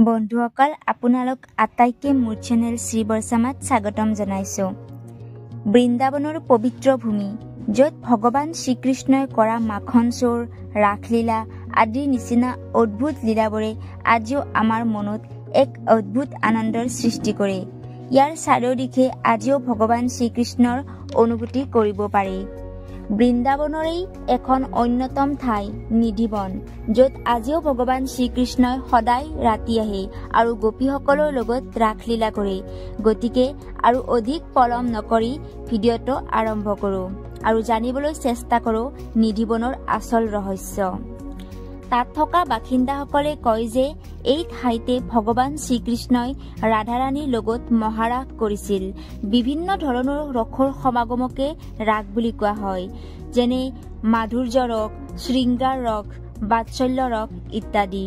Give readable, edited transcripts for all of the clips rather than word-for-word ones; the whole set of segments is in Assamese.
বন্ধুসকল আপোনালোক আটাইকে মোৰ চেনেল শ্ৰী বৰ্ষামাত স্বাগতম জনাইছো। বৃন্দাবনৰ পবিত্ৰ ভূমি য'ত ভগৱান শ্ৰীকৃষ্ণই কৰা মাখন চোৰ, ৰাসলীলা আদিৰ নিচিনা অদ্ভুত লীলাবোৰে আজিও আমাৰ মনত এক অদ্ভুত আনন্দৰ সৃষ্টি কৰে। ইয়াৰ চাৰিওদিশে আজিও ভগৱান শ্ৰীকৃষ্ণৰ অনুভূতি কৰিব পাৰি। বৃন্দাবনৰেই এখন অন্যতম ঠাই নিধিবন, য'ত আজিও ভগৱান শ্ৰীকৃষ্ণই সদায় ৰাতি আহে আৰু গোপীসকলৰ লগত ৰাসলীলা কৰে। গতিকে আৰু অধিক পলম নকৰি ভিডিঅ'টো আৰম্ভ কৰোঁ আৰু জানিবলৈ চেষ্টা কৰোঁ নিধিবনৰ আচল ৰহস্য। তাত থকা বাসিন্দাসকলে কয় যে এই ঠাইতে ভগৱান শ্ৰীকৃষ্ণই ৰাধাৰাণীৰ লগত মহাৰাস কৰিছিল। বিভিন্ন ধৰণৰ ৰসৰ সমাগমকে ৰাস বুলি কোৱা হয়, যেনে মাধুৰ্য ৰস, শৃংগাৰ ৰস, বাৎসল্য ৰস ইত্যাদি।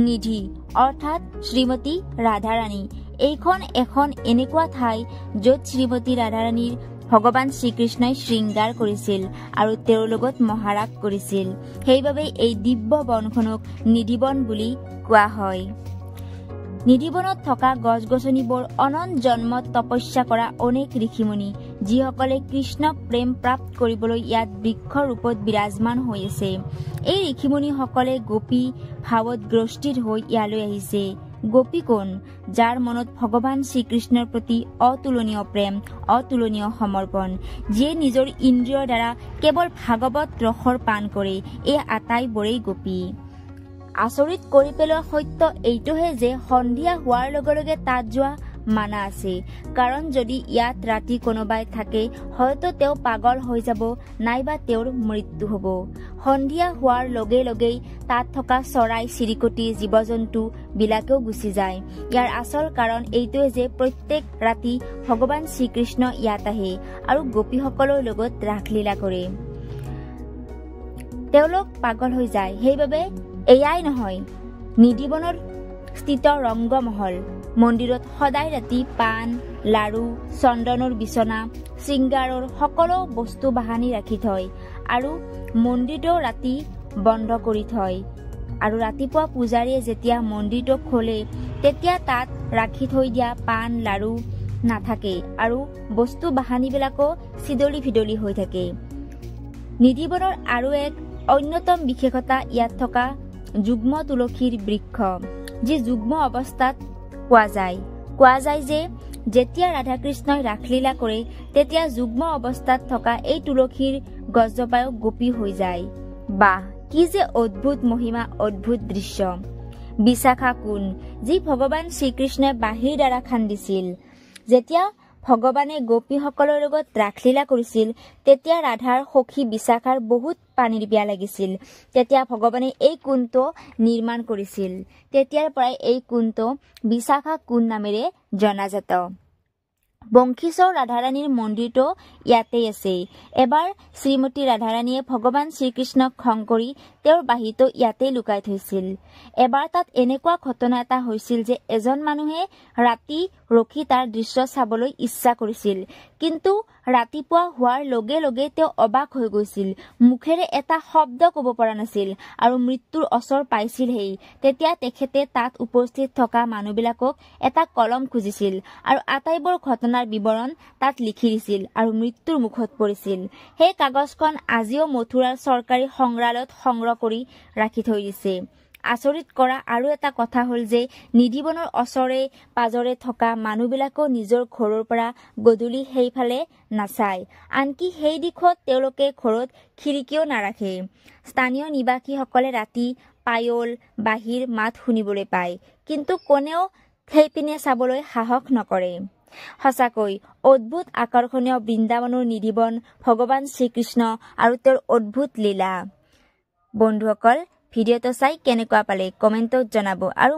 নিধি অৰ্থাৎ শ্ৰীমতী ৰাধাৰাণী এইখন এখন এনেকুৱা ঠাই য'ত শ্ৰীমতী ৰাধাৰাণীৰ ভগৱান শ্ৰীকৃষ্ণই শৃংগাৰ কৰিছিল আৰু তেওঁৰ লগত মহাৰাস কৰিছিল। সেইবাবে এই দিব্য বনখনক নিধিবন বুলি কোৱা হয়। নিধিবনত থকা গছ-গছনিবোৰ অনন্ত জন্মত তপস্যা কৰা অনেক ঋষিমুনি, যিসকলে কৃষ্ণক প্ৰেম প্ৰাপ্ত কৰিবলৈ ইয়াত বৃক্ষ ৰূপত বিৰাজমান হৈ আছে। এই ঋষিমুনিসকলে গোপী ভাৱত গ্ৰস্তিত হৈ ইয়ালৈ আহিছে। গোপী কোন? যাৰ মনত ভগৱান শ্ৰীকৃষ্ণৰ প্ৰতি অতুলনীয় প্ৰেম, অতুলনীয় সমৰ্পণ, যিয়ে নিজৰ ইন্দ্ৰিয়ৰ দ্বাৰা কেৱল ভাগৱত ৰসৰ পান কৰে। এই আটাইবোৰেই গোপী। আচৰিত কৰি পেলোৱা সত্য এইটোহে যে সন্ধিয়া হোৱাৰ লগে লগে তাত যোৱা মানা আছে, কাৰণ যদি ইয়াত ৰাতি কোনোবাই থাকে হয়তো তেওঁ পাগল হৈ যাব নাইবা তেওঁৰ মৃত্যু হ'ব। সন্ধিয়া হোৱাৰ লগে লগেই তাত থকা চৰাই চিৰিকটি জীৱ জন্তু বিলাকেও গুচি যায়। ইয়াৰ আচল কাৰণ এইটোৱে যে প্ৰত্যেক ৰাতি ভগৱান শ্ৰীকৃষ্ণ ইয়াত আহে আৰু গোপীসকলৰ লগত ৰাসলীলা কৰে। তেওঁলোক পাগল হৈ যায়। সেইবাবে এয়াই নহয়, নিধিবনৰ স্থিত ৰংগমহল মন্দিৰত সদায় ৰাতি পাণ, লাড়ু, চন্দনৰ বিচনা, শৃংগাৰৰ সকলো বস্তু বাহানি ৰাখি থয় আৰু মন্দিৰটো ৰাতি বন্ধ কৰি থয়। আৰু ৰাতিপুৱা পূজাৰীয়ে যেতিয়া মন্দিৰটো খোলে তেতিয়া তাত ৰাখি থৈ দিয়া পাণ, লাড়ু নাথাকে আৰু বস্তু বাহানিবিলাকো চিদলি ভিদলি হৈ থাকে। নিধিবনৰ আৰু এক অন্যতম বিশেষতা ইয়াত থকা যুগ্ম তুলসীৰ বৃক্ষ, যি যুগ্ম অৱস্থাত পোৱা যায়। কোৱা যায় যে যেতিয়া ৰাধাকৃষ্ণই ৰাসলীলা কৰে তেতিয়া যুগ্ম অৱস্থাত থকা এই তুলসীৰ গছজোপাও গোপী হৈ যায়। বাহ, কি যে অদ্ভুত মহিমা, অদ্ভুত দৃশ্য। বিশাখা কোন? যি ভগৱান শ্ৰীকৃষ্ণই বাঁহীৰ দ্বাৰা খান্দিছিল। যেতিয়া ভগৱানে গোপীসকলৰ লগত ৰাসলীলা কৰিছিল তেতিয়া ৰাধাৰ সখী বিশাখাৰ বহুত পানীৰ পিয়াহ লাগিছিল। তেতিয়া ভগৱানে এই কুণ্ডটো নিৰ্মাণ কৰিছিল। তেতিয়াৰ পৰাই এই কুণ্ডটো বিশাখা কুণ্ড নামেৰে জনাজাত। বংশীস্বৰ ৰাধাৰাণীৰ মন্দিৰটো ইয়াতেই আছে। এবাৰ শ্ৰীমতী ৰাধাৰাণীয়ে ভগৱান শ্ৰীকৃষ্ণক খং কৰি তেওঁৰ বাঁহীটো ইয়াতে লুকাই থৈছিল। এবাৰ তাত এনেকুৱা ঘটনা এটা হৈছিল যে এজন মানুহে ৰাতি ৰখি তাৰ দৃশ্য চাবলৈ ইচ্ছা কৰিছিল, কিন্তু ৰাতিপুৱা হোৱাৰ লগে লগে তেওঁ অবাক হৈ গৈছিল। মুখেৰে এটা শব্দ ক'ব পৰা নাছিল আৰু মৃত্যুৰ ওচৰ পাইছিলহেই। তেতিয়া তেখেতে তাত উপস্থিত থকা মানুহবিলাকক এটা কলম খুজিছিল আৰু আটাইবোৰ ঘটনাৰ বিৱৰণ তাত লিখি দিছিল আৰু মৃত্যুৰ মুখত পৰিছিল। সেই কাগজখন আজিও মথুৰাৰ চৰকাৰী সংগ্ৰহালয়ত সংগ্ৰহ কৰি ৰাখি থৈ দিছে। আচৰিত কৰা আৰু এটা কথা হ'ল যে নিধিবনৰ ওচৰে পাজৰে থকা মানুহবিলাকেও নিজৰ ঘৰৰ পৰা গধূলি সেইফালে নাচায়। আনকি সেই দিশত তেওঁলোকে ঘৰত খিৰিকীও নাৰাখে। স্থানীয় নিবাসীসকলে ৰাতি পায়ল, বাঁহীৰ মাত শুনিবলৈ পায়, কিন্তু কোনেও সেইপিনে চাবলৈ সাহস নকৰে। সঁচাকৈ অদ্ভুত আকৰ্ষণীয় বৃন্দাবনৰ নিধিবন, ভগৱান শ্ৰীকৃষ্ণ আৰু তেওঁৰ অদ্ভুত লীলা। বন্ধুসকল, ভিডিঅ'টো চাই কেনেকুৱা পালে কমেণ্টত জনাব আৰু